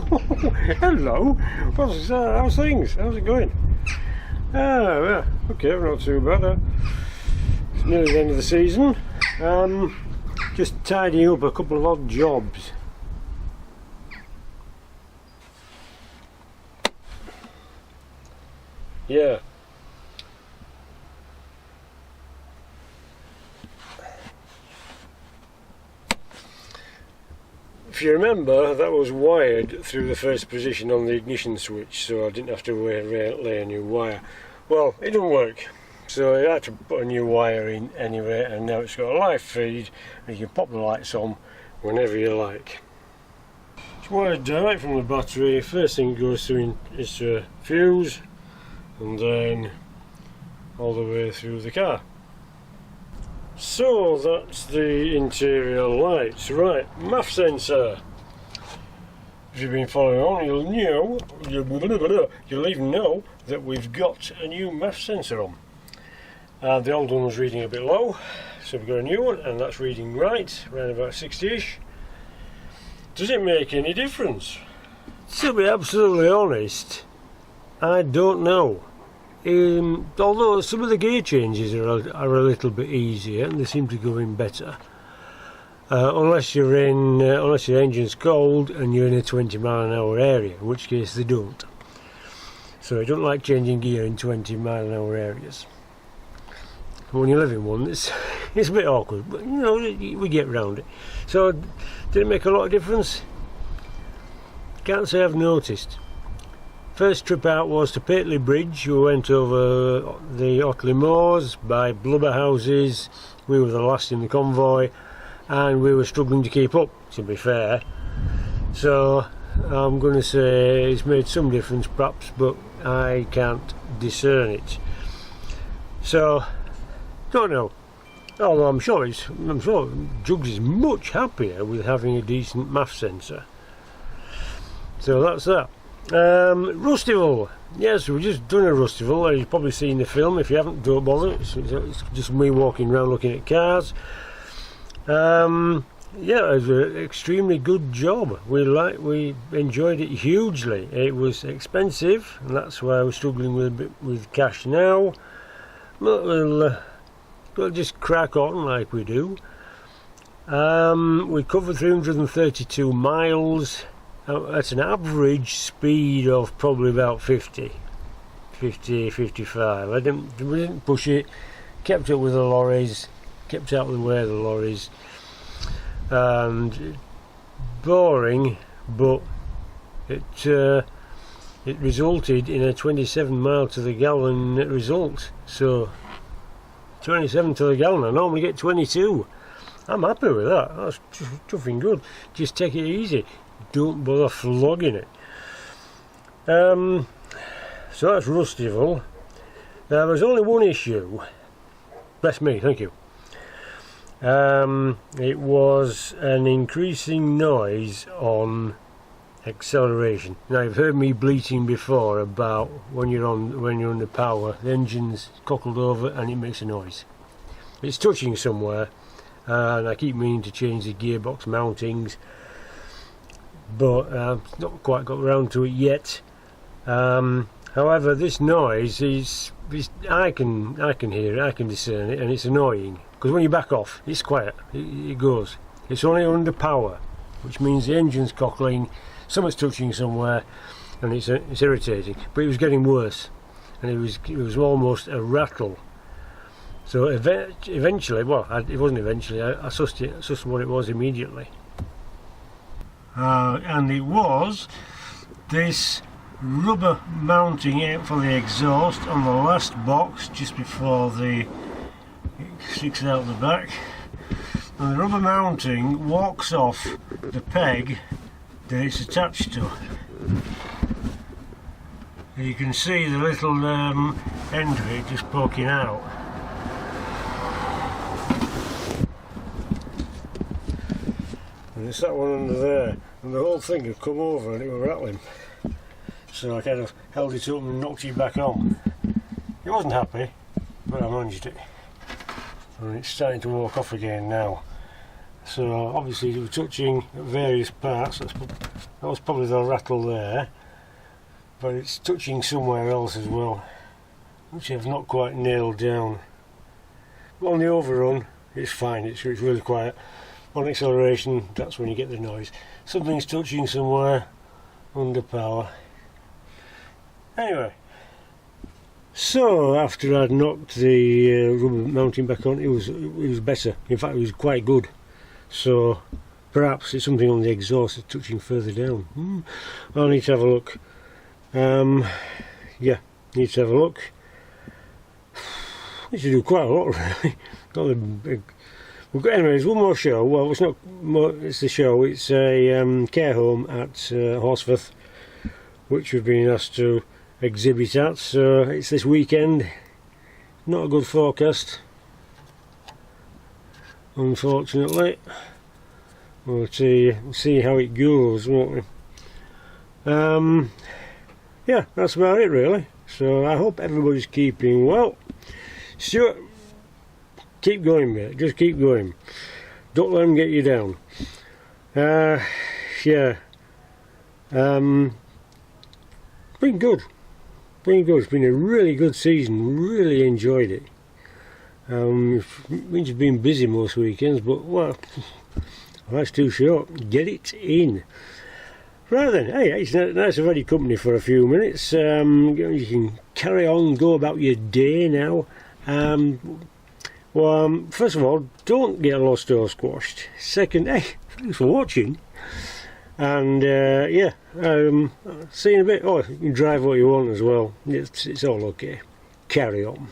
Hello. How's things? How's it going? Yeah. Okay, not too bad. It's nearly the end of the season. Just tidying up a couple of odd jobs. Yeah. If you remember, that was wired through the first position on the ignition switch, so I didn't have to lay a new wire. Well, it didn't work, so I had to put a new wire in anyway, and now it's got a live feed, and you can pop the lights on whenever you like. It's wired direct from the battery. First thing it goes through is a fuse, and then all the way through the car. So that's the interior lights. Right, MAF sensor. If you've been following on, you'll even know that we've got a new MAF sensor on. The old one was reading a bit low, so we've got a new one, and that's reading right, around about 60ish. Does it make any difference? To be absolutely honest, I don't know. Although some of the gear changes are a little bit easier and they seem to go in better, unless your engine's cold and you're in a 20-mile-an-hour area, in which case they don't. So I don't like changing gear in 20-mile-an-hour areas. When you live in one, it's a bit awkward, but you know, we get around it. So did it make a lot of difference? Can't say I've noticed. First trip out was to Pateley Bridge. We went over the Otley Moors by blubber houses. We were the last in the convoy and we were struggling to keep up, to be fair. So I'm going to say it's made some difference perhaps, but I can't discern it. So, don't know. Although I'm sure Jugs is much happier with having a decent MAF sensor. So that's that. Rustival. Yes, we've just done a Rustival. You've probably seen the film. If you haven't, don't bother. It's just me walking around looking at cars. Yeah, it was an extremely good job. We enjoyed it hugely. It was expensive, and that's why we're struggling with cash now. But we'll just crack on like we do. We covered 332 miles. That's an average speed of probably about 50, 55. We didn't push it, kept up with the lorries, kept out of the way of the lorries, and boring, but it resulted in a 27 mile to the gallon result. So 27 to the gallon, I normally get 22. I'm happy with that. That's chuffing good. Just take it easy. Don't bother flogging it. So that's Rustival. Now there's only one issue. Bless me, thank you. It was an increasing noise on acceleration. Now you've heard me bleating before about when you're under power, the engine's cockled over and it makes a noise. It's touching somewhere, and I keep meaning to change the gearbox mountings, but I've not quite got around to it yet. However, this noise is I can hear it, I can discern it, and it's annoying because when you back off, it's quiet. It goes. It's only under power, which means the engine's cockling, something's touching somewhere, and it's irritating. But it was getting worse, and it was almost a rattle. So eventually, well, it wasn't eventually. I sussed what it was immediately. And it was this rubber mounting for the exhaust on the last box just before it sticks out the back, and the rubber mounting walks off the peg that it's attached to. And you can see the little end of it just poking out. And it's that one under there, and the whole thing had come over and it was rattling. So I kind of held it up and knocked it back on. It wasn't happy, but I managed it. And it's starting to walk off again now. So obviously we're touching various parts. That was probably the rattle there, but it's touching somewhere else as well, which I've not quite nailed down. But on the overrun it's fine, it's really quiet. On acceleration, that's when you get the noise. Something's touching somewhere under power. Anyway, so after I'd knocked the rubber mounting back on, it was better. In fact, it was quite good. So perhaps it's something on the exhaust that's touching further down. I'll need to have a look. Yeah, need to have a look. Need to do quite a lot, really. Got the big. Anyway, there's one more show. Well, it's not more, it's the show. It's a care home at Horsforth, which we've been asked to exhibit at. So it's this weekend. Not a good forecast, unfortunately. We'll see how it goes, won't we? Yeah, that's about it, really. So I hope everybody's keeping well. Stuart, keep going, mate. Just keep going. Don't let them get you down. Yeah. Been good. It's been a really good season. Really enjoyed it. Means you've been busy most weekends, but well, that's too short. Get it in. Right then, hey, it's nice to have had your company for a few minutes. You can carry on, go about your day now. Well, first of all, don't get lost or squashed. Second, hey, thanks for watching. And yeah, see you in a bit. Oh, you can drive what you want as well. It's all okay. Carry on.